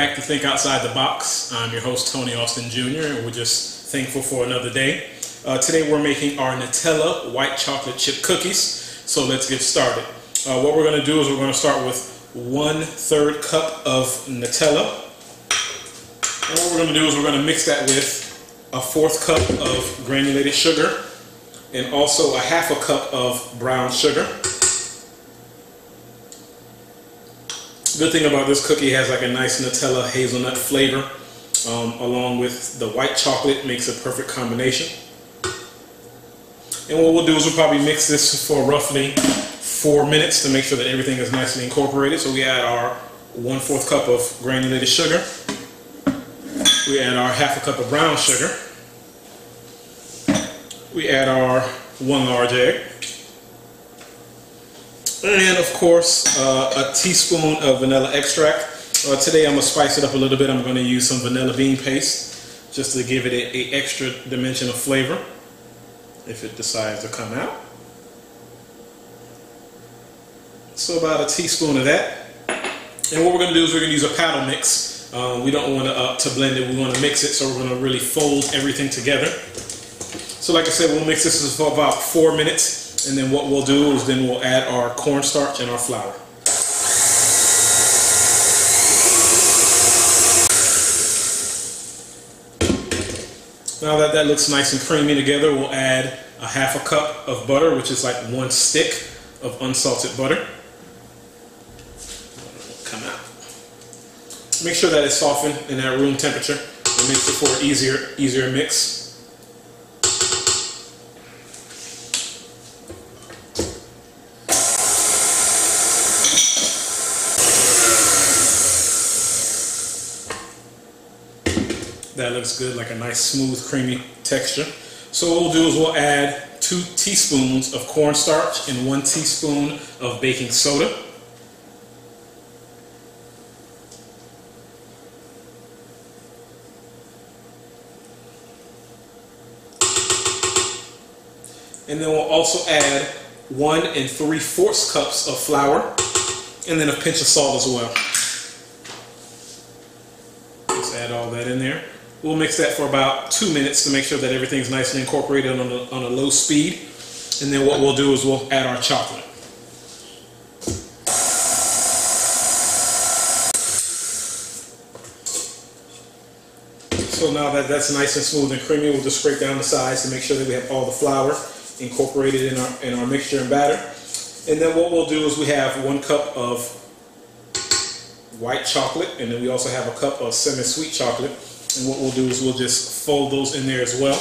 back to Think Outside the Box. I'm your host, Tony Austin Jr., and we're just thankful for another day. Today we're making our Nutella white chocolate chip cookies, so let's get started. What we're going to do is we're going to start with 1/3 cup of Nutella. And what we're going to do is we're going to mix that with a 1/4 cup of granulated sugar and also a 1/2 cup of brown sugar. Good thing about this cookie, it has like a nice Nutella hazelnut flavor, along with the white chocolate makes a perfect combination. And what we'll do is we'll probably mix this for roughly 4 minutes to make sure that everything is nicely incorporated. So we add our 1/4 cup of granulated sugar. We add our 1/2 cup of brown sugar. We add our 1 large egg. And of course, a teaspoon of vanilla extract. Today I'm going to spice it up a little bit. I'm going to use some vanilla bean paste just to give it an extra dimension of flavor if it decides to come out. So about a teaspoon of that. And what we're going to do is we're going to use a paddle mix. We don't want to blend it. We want to mix it, so we're going to really fold everything together. So like I said, we'll mix this for about 4 minutes. And then what we'll do is then we'll add our cornstarch and our flour. Now that that looks nice and creamy together, we'll add a 1/2 cup of butter, which is like 1 stick of unsalted butter. Come out. Make sure that it's softened in at room temperature. It makes it for an easier mix. That looks good, like a nice smooth creamy texture. So what we'll do is we'll add 2 teaspoons of cornstarch and 1 teaspoon of baking soda. And then we'll also add 1 3/4 cups of flour and then a pinch of salt as well. Just add all that in there. We'll mix that for about 2 minutes to make sure that everything's nicely incorporated on a low speed. And then what we'll do is we'll add our chocolate. So now that that's nice and smooth and creamy, we'll just scrape down the sides to make sure that we have all the flour incorporated in our mixture and batter. And then what we'll do is we have 1 cup of white chocolate, and then we also have a cup of semi-sweet chocolate. And what we'll do is we'll just fold those in there as well.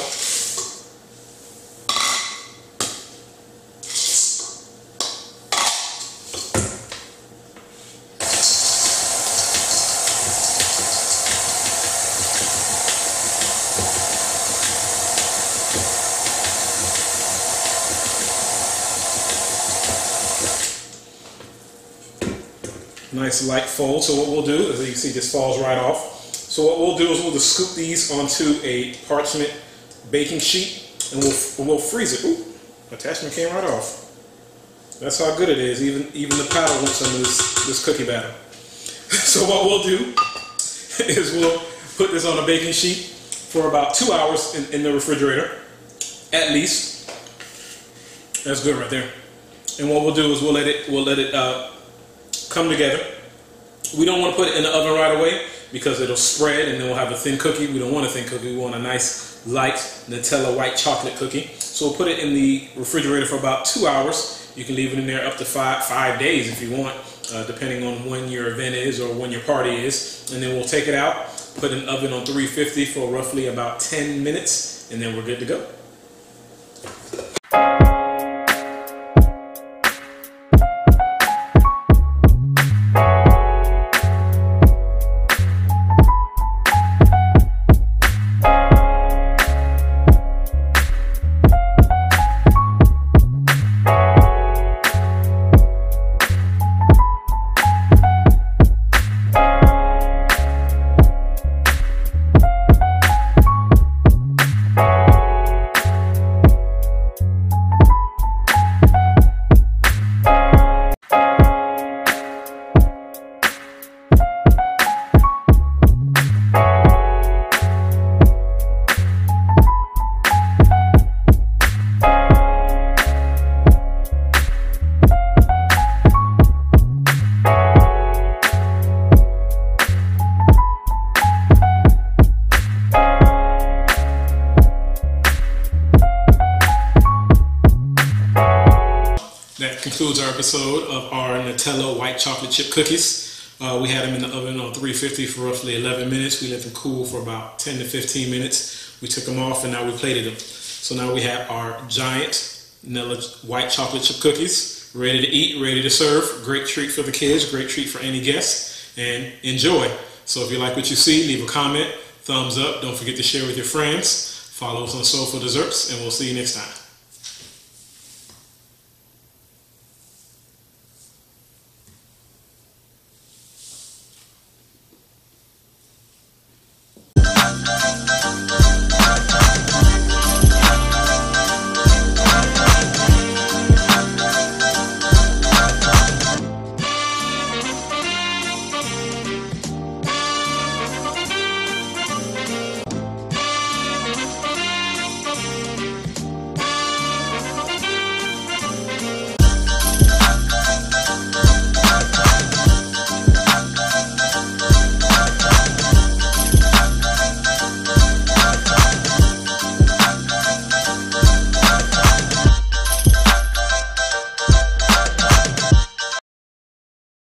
Nice light fold. So what we'll do, as you can see, just falls right off. So what we'll do is we'll just scoop these onto a parchment baking sheet and we'll freeze it. Ooh, attachment came right off. That's how good it is. Even the powder wants some of this cookie batter. So what we'll do is we'll put this on a baking sheet for about 2 hours in the refrigerator, at least. That's good right there. And what we'll do is we'll let it come together. We don't want to put it in the oven right away because it'll spread and then we'll have a thin cookie. We don't want a thin cookie. We want a nice light Nutella white chocolate cookie. So we'll put it in the refrigerator for about 2 hours. You can leave it in there up to five days if you want, depending on when your event is or when your party is. And then we'll take it out, put it in the oven on 350 for roughly about 10 minutes, and then we're good to go. episode of our Nutella white chocolate chip cookies. We had them in the oven on 350 for roughly 11 minutes. We let them cool for about 10 to 15 minutes. We took them off and now we plated them. So now we have our giant Nutella white chocolate chip cookies ready to eat, ready to serve. Great treat for the kids, great treat for any guests, and enjoy. So if you like what you see, leave a comment, thumbs up. Don't forget to share with your friends. Follow us on Soulful Desserts, and we'll see you next time.